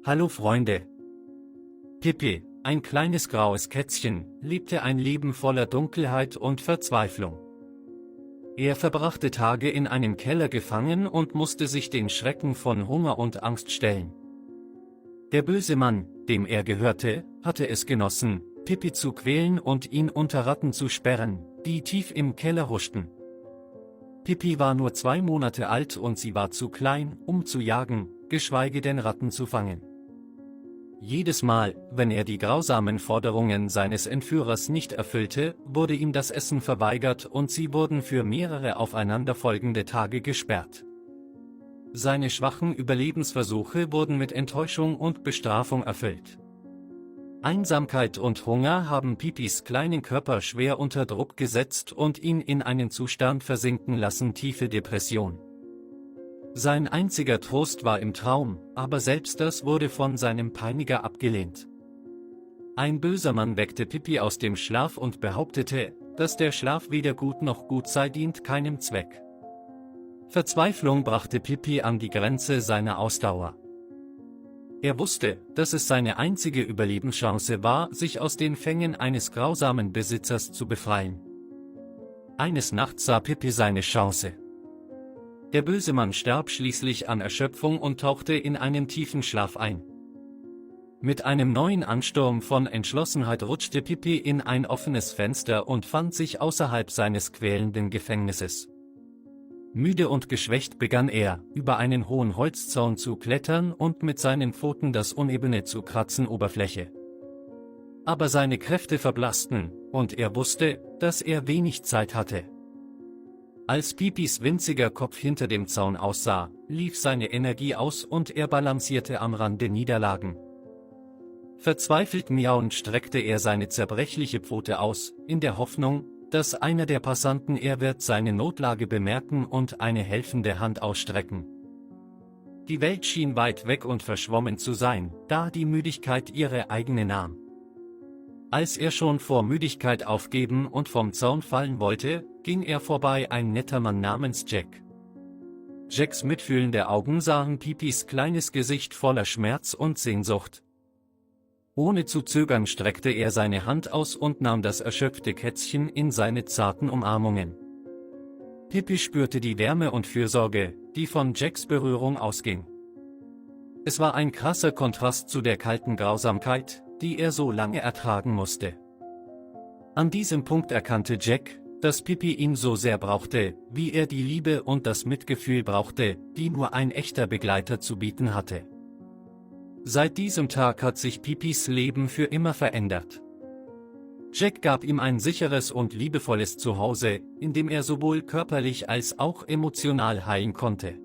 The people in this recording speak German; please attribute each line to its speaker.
Speaker 1: Hallo Freunde! Pippi, ein kleines graues Kätzchen, lebte ein Leben voller Dunkelheit und Verzweiflung. Er verbrachte Tage in einem Keller gefangen und musste sich den Schrecken von Hunger und Angst stellen. Der böse Mann, dem er gehörte, hatte es genossen, Pippi zu quälen und ihn unter Ratten zu sperren, die tief im Keller huschten. Pippi war nur 2 Monate alt und sie war zu klein, um zu jagen, geschweige denn Ratten zu fangen. Jedes Mal, wenn er die grausamen Forderungen seines Entführers nicht erfüllte, wurde ihm das Essen verweigert und sie wurden für mehrere aufeinanderfolgende Tage gesperrt. Seine schwachen Überlebensversuche wurden mit Enttäuschung und Bestrafung erfüllt. Einsamkeit und Hunger haben Pippis kleinen Körper schwer unter Druck gesetzt und ihn in einen Zustand versinken lassen, tiefe Depression. Sein einziger Trost war im Traum, aber selbst das wurde von seinem Peiniger abgelehnt. Ein böser Mann weckte Pippi aus dem Schlaf und behauptete, dass der Schlaf weder gut noch gut sei, dient keinem Zweck. Verzweiflung brachte Pippi an die Grenze seiner Ausdauer. Er wusste, dass es seine einzige Überlebenschance war, sich aus den Fängen eines grausamen Besitzers zu befreien. Eines Nachts sah Pippi seine Chance. Der böse Mann starb schließlich an Erschöpfung und tauchte in einen tiefen Schlaf ein. Mit einem neuen Ansturm von Entschlossenheit rutschte Pippi in ein offenes Fenster und fand sich außerhalb seines quälenden Gefängnisses. Müde und geschwächt begann er, über einen hohen Holzzaun zu klettern und mit seinen Pfoten das unebene zu kratzen Oberfläche. Aber seine Kräfte verblassten, und er wusste, dass er wenig Zeit hatte. Als Pippis winziger Kopf hinter dem Zaun aussah, lief seine Energie aus und er balancierte am Rand der Niederlagen. Verzweifelt miauend streckte er seine zerbrechliche Pfote aus, in der Hoffnung, dass einer der Passanten er wird seine Notlage bemerken und eine helfende Hand ausstrecken. Die Welt schien weit weg und verschwommen zu sein, da die Müdigkeit ihre eigene nahm. Als er schon vor Müdigkeit aufgeben und vom Zaun fallen wollte, ging er vorbei ein netter Mann namens Jack. Jacks mitfühlende Augen sahen Pippis kleines Gesicht voller Schmerz und Sehnsucht. Ohne zu zögern streckte er seine Hand aus und nahm das erschöpfte Kätzchen in seine zarten Umarmungen. Pippi spürte die Wärme und Fürsorge, die von Jacks Berührung ausging. Es war ein krasser Kontrast zu der kalten Grausamkeit, die er so lange ertragen musste. An diesem Punkt erkannte Jack, dass Pippi ihn so sehr brauchte, wie er die Liebe und das Mitgefühl brauchte, die nur ein echter Begleiter zu bieten hatte. Seit diesem Tag hat sich Pippis Leben für immer verändert. Jack gab ihm ein sicheres und liebevolles Zuhause, in dem er sowohl körperlich als auch emotional heilen konnte.